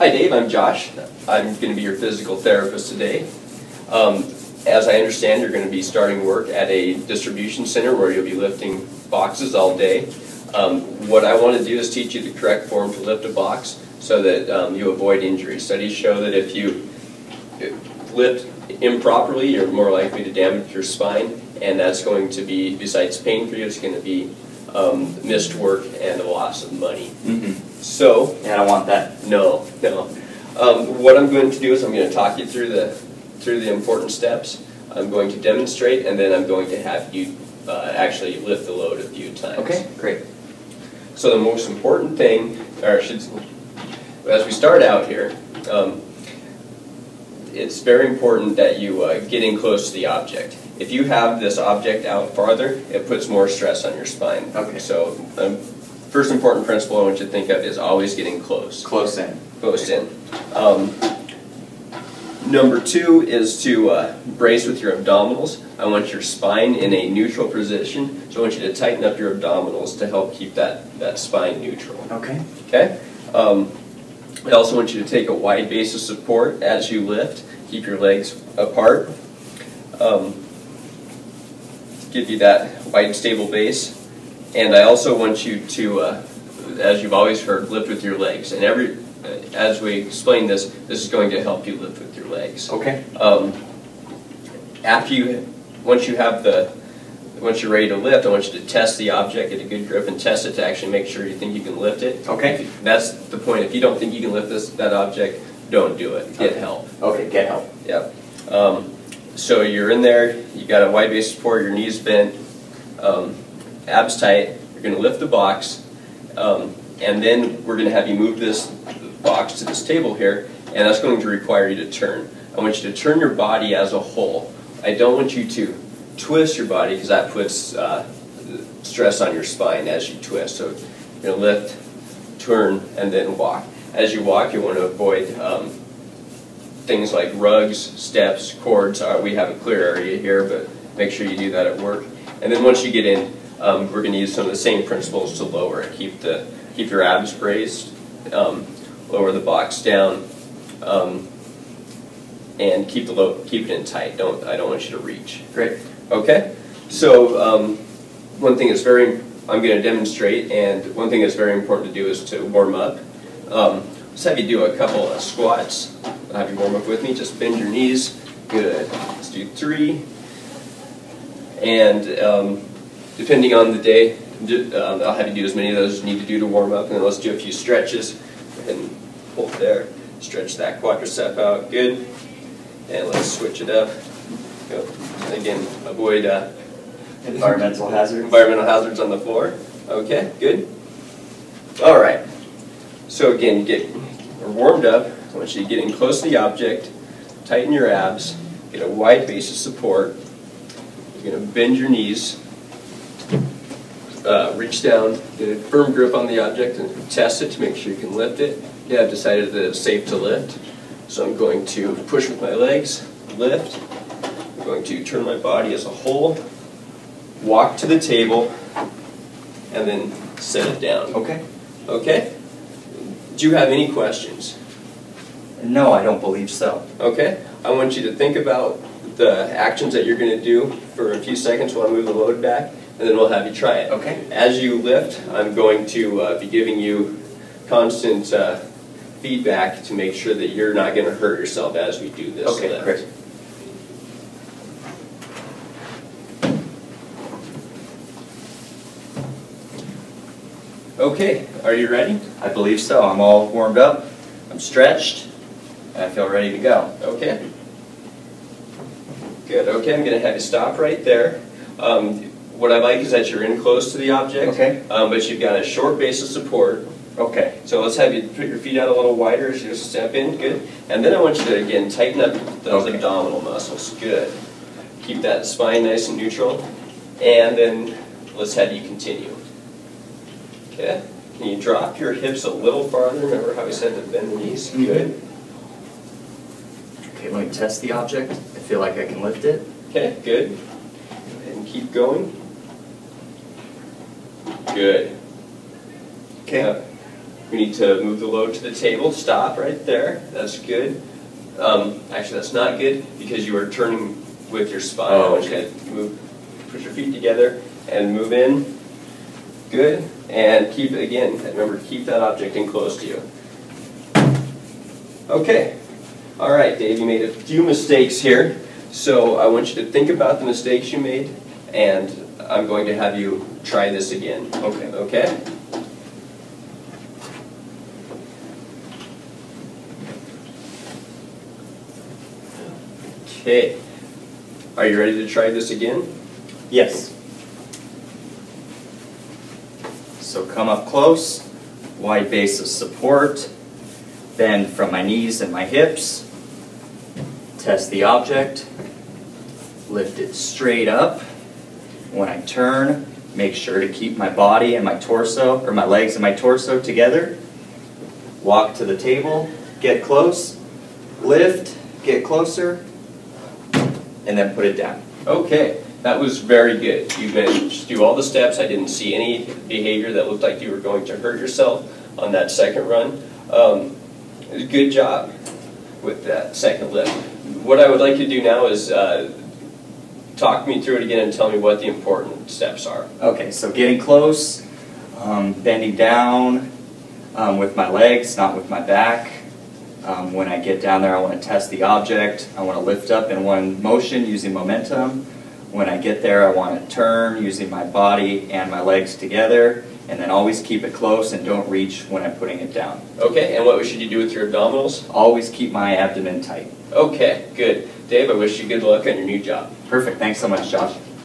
Hi Dave, I'm Josh. I'm going to be your physical therapist today. As I understand, you're going to be starting work at a distribution center where you'll be lifting boxes all day. What I want to do is teach you the correct form to lift a box so that you avoid injury. Studies show that if you lift improperly, you're more likely to damage your spine, and that's going to be, besides pain for you, it's going to be missed work and a loss of money. So, yeah, I don't want that. No. What I'm going to do is I'm going to talk you through the important steps. I'm going to demonstrate, and then I'm going to have you actually lift the load a few times. Okay, great. So the most important thing, as we start out here, it's very important that you get in close to the object. If you have this object out farther, it puts more stress on your spine. Okay. So first important principle I want you to think of is always getting close. Close in. Close in. Number two is to brace with your abdominals. I want your spine in a neutral position, so I want you to tighten up your abdominals to help keep that spine neutral. Okay. Okay? I also want you to take a wide base of support as you lift. Keep your legs apart. Give you that wide, stable base. And I also want you to, as you've always heard, lift with your legs. And as we explain this is going to help you lift with your legs. Okay. Once you're ready to lift, I want you to test the object, get a good grip, and test it to actually make sure you think you can lift it. Okay. That's the point. If you don't think you can lift that object, don't do it. Get help. Okay, get help. Yep. So you're in there, you got a wide base of support, your knees bent, abs tight, you're going to lift the box, and then we're going to have you move this box to this table here, and that's going to require you to turn. I want you to turn your body as a whole. I don't want you to twist your body because that puts stress on your spine as you twist. So you're going to lift, turn, and then walk. As you walk, you want to avoid things like rugs, steps, cords. We have a clear area here, but make sure you do that at work. And then once you get in, we're going to use some of the same principles to lower it. Keep your abs braced, lower the box down, and keep it in tight. I don't want you to reach. Great. Okay. So one thing is I'm going to demonstrate, and one thing that's very important to do is to warm up. Let's have you do a couple of squats. I'll have you warm up with me. Just bend your knees. Good. Let's do 3. And depending on the day, I'll have you do as many of those as you need to do to warm up. And then let's do a few stretches. Go ahead and hold there. Stretch that quadricep out. Good. And let's switch it up. Go. And again, avoid environmental hazards. Environmental hazards on the floor. Okay, good. All right. So again, we're warmed up. I want you to get in close to the object, tighten your abs, get a wide base of support. You're going to bend your knees, reach down, get a firm grip on the object, and test it to make sure you can lift it. Yeah, I've decided that it's safe to lift. So I'm going to push with my legs, lift. I'm going to turn my body as a whole, walk to the table, and then set it down. Okay. Okay? Do you have any questions? No, I don't believe so. Okay. I want you to think about the actions that you're going to do for a few seconds while I move the load back, and then we'll have you try it. Okay. As you lift, I'm going to be giving you constant feedback to make sure that you're not going to hurt yourself as we do this okay, lift. Great. Okay, are you ready? I believe so. I'm all warmed up, I'm stretched, and I feel ready to go. Okay. Good. Okay, I'm going to have you stop right there. What I like is that you're in close to the object, okay. But you've got a short base of support. Okay. So let's have you put your feet out a little wider as you step in. Good. And then I want you to, again, tighten up those abdominal muscles. Good. Keep that spine nice and neutral. And then let's have you continue. Okay. Can you drop your hips a little farther? Remember how we said to bend the knees? Good. Okay, let me test the object. I feel like I can lift it. Okay, good. Go ahead and keep going. Good. Okay. We need to move the load to the table. Stop right there. That's good. Actually, that's not good because you are turning with your spine. Oh, I want you to put your feet together and move in. Good. And keep, again, remember to keep that object in close to you. Okay. All right, Dave, you made a few mistakes here. So I want you to think about the mistakes you made, and I'm going to have you try this again. Okay. Okay? Okay. Are you ready to try this again? Yes. So come up close, wide base of support, bend from my knees and my hips, test the object, lift it straight up. When I turn, make sure to keep my body and my torso, or my legs and my torso together. Walk to the table, get close, lift, get closer, and then put it down. Okay, that was very good. You guys do all the steps. I didn't see any behavior that looked like you were going to hurt yourself on that second run. Good job with that second lift. What I would like you to do now is talk me through it again and tell me what the important steps are. Okay, so getting close, bending down with my legs, not with my back. When I get down there, I want to test the object. I want to lift up in one motion using momentum. When I get there, I want to turn using my body and my legs together. And then always keep it close and don't reach when I'm putting it down. Okay, and what should you do with your abdominals? Always keep my abdomen tight. Okay, good. Dave, I wish you good luck on your new job. Perfect. Thanks so much, Josh.